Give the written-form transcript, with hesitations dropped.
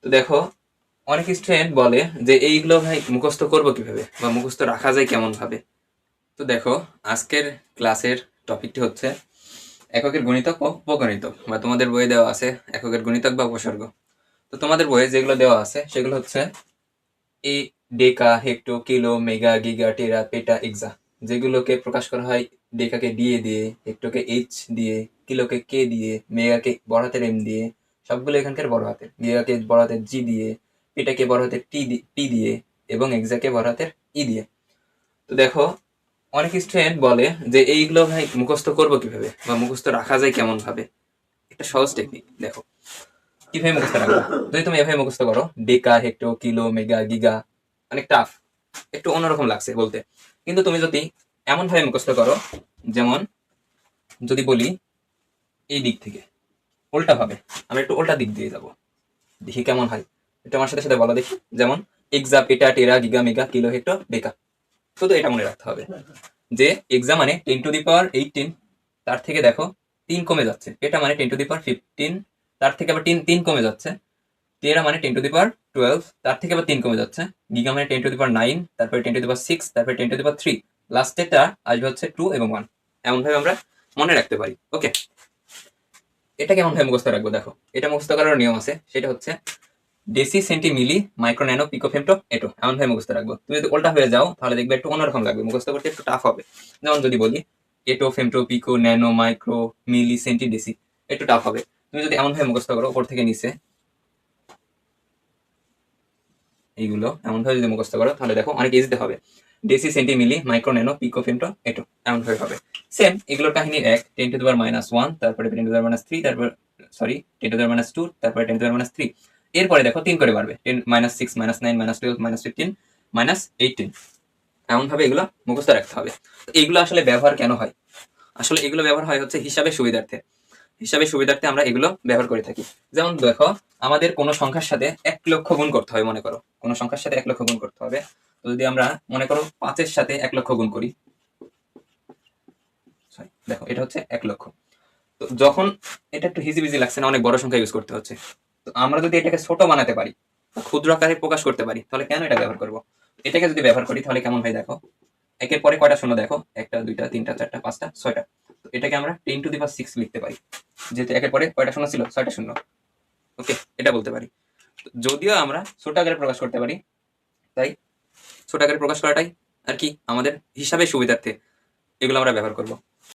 তো দেখো, অনেক স্টুডেন্ট বলে যে এইগুলো ভাই মুখস্থ করবো কিভাবে বা মুখস্থ রাখা যায় কেমন ভাবে। তো দেখো, আজকের ক্লাসের টপিকটি হচ্ছে এককের গুণিতক ও উপগণিতক, বা তোমাদের বইয়ে দেওয়া আছে এককের গুণিতক বা উপসর্গ। তো তোমাদের বইয়ে যেগুলো দেওয়া আছে সেগুলো হচ্ছে এই ডেকা, হেক্টো, কিলো, মেগা, গিগা, টেরা, পেটা, এক্সা। যেগুলোকে প্রকাশ করা হয় ডেকাকে ডিএ দিয়ে, হেক্টোকে এইচ দিয়ে, কিলোকে কে দিয়ে, মেগাকে বড় হাতের এম দিয়ে, সবগুলো এখানকার বড় হাতের, গিগাকে বড় হাতের জি দিয়ে, পেটাকে বড় হাতের টি দিয়ে, এবং এক্সাকে বড় হাতের ই দিয়ে। তো দেখো, অনেক স্টুডেন্ট বলে যে এইগুলো ভাই মুখস্থ করবো কিভাবে বা মুখস্থ রাখা যায় কেমন ভাবে। একটা সহজ টেকনিক দেখো, কিভাবে মুখস্থ রাখবো। যদি তুমি এভাবে মুখস্থ করো ডেকা, হেক্টো, কিলো, মেগা, গিগা, অনেক টাফ, একটু অন্যরকম লাগছে বলতে। কিন্তু তুমি যদি এমন ভাবে মুখস্থ করো, যেমন যদি বলি এই দিক থেকে উল্টা ভাবে, আমরা একটু উল্টা দিক দিয়ে যাব, দেখি কেমন হয়। একটু আমার সাথে সাথে বলা দেখি। যেমন এক্সা, পেটা, টেরা, গিগা, মেগা, কিলো, হেক্টো, ডেকা। শুধু এটা মনে রাখতে হবে যে এক্সা মানে 10^18, তার থেকে দেখো 3 কমে যাচ্ছে। পেটা মানে 10^15, তার থেকে আবার 3 কমে যাচ্ছে। টেরা মানে 10^12, তার থেকে আবার 3 কমে যাচ্ছে। গিগা মানে 10^9, তারপরে 10^6, তারপরে 10^3, লাস্টেরটা আসবে হচ্ছে 2 এবং 1। এমন ভাবে আমরা মনে রাখতে পারি। ওকে, এটা কেমন ভাবে মুখস্থ রাখবো দেখো। এটা মুখস্থ করার নিয়ম আছে, সেটা হচ্ছে ডেসি, সেন্টি, মিলি, মাইক্রো, ন্যানো, পিকো, ফেমটো, এটো। এমন ভাবে মুখস্থ রাখবো। তুমি যদি উল্টা হয়ে যাও তাহলে দেখবে একটু অন্যরকম লাগবে, মুখস্থ করতে একটু টাফ হবে। যেমন যদি বলি এটো, ফেমটো, পিকো, ন্যানো, মাইক্রো, মিলি, সেন্টি, ডেসি, একটু টাফ হবে। তুমি যদি এমন ভাবে মুখস্থ করো উপর থেকে নিচে, এইগুলো এমন ভাবে যদি মুখস্থ করো তাহলে দেখো অনেক ইজিতে হবে। ডেসি, সেন্টি, মিলি, মাইক্রো, ন্যানো, পিকো, ফেমটো, এটো, এমন ভাবে হবে। সেম এগুলোর কাহিনী এক। 10^-1, তারপরে 10^-3, তারপর সরি 10^-2, তারপরে 10^-3। এরপরে দেখো 3 করে বাড়বে, 10 -6 -9 -12 -15 -18। এমন ভাবে এগুলো মুখস্থ রাখতে হবে। তো এগুলো আসলে ব্যবহার কেন হয়? আসলে এগুলো ব্যবহার হয় হচ্ছে হিসাবের সুবিধার্থে। হিসাবের সুবিধার্থে আমরা এগুলো ব্যবহার করে থাকি। যেমন দেখো, আমাদের কোনো সংখ্যার সাথে 1,00,000 গুণ করতে হবে। মনে করো কোনো সংখ্যার সাথে 1,00,000 গুণ করতে হবে। তো যদি আমরা মনে করো 5-এর সাথে 1,00,000 গুণ করি, দেখো এটা হচ্ছে 1,00,000। তো যখন এটা একটু হিজিবিজি লাগছে না, অনেক বড় সংখ্যা ইউজ করতে হচ্ছে, তো আমরা যদি এটাকে ছোট বানাতে পারি, ক্ষুদ্র আকারে প্রকাশ করতে পারি, তাহলে কেন এটা ব্যবহার করব। এটাকে যদি ব্যবহার করি তাহলে কেমন হয় দেখো। একের পরে কয়টা শূন্য দেখো, 1টা 2টা 3টা 4টা 5টা 6টা। তো এটাকে আমরা 10^6 লিখতে পারি, যেহেতু একের পরে কয়টা শূন্য ছিল, 6টা শূন্য। ওকে, এটা বলতে পারি। যদিও আমরা ছোট আকারে প্রকাশ করতে পারি, তাই ছোট আকারে প্রকাশ করাটাই আর কি আমাদের হিসাবের সুবিধার্থে এগুলো আমরা ব্যবহার করব।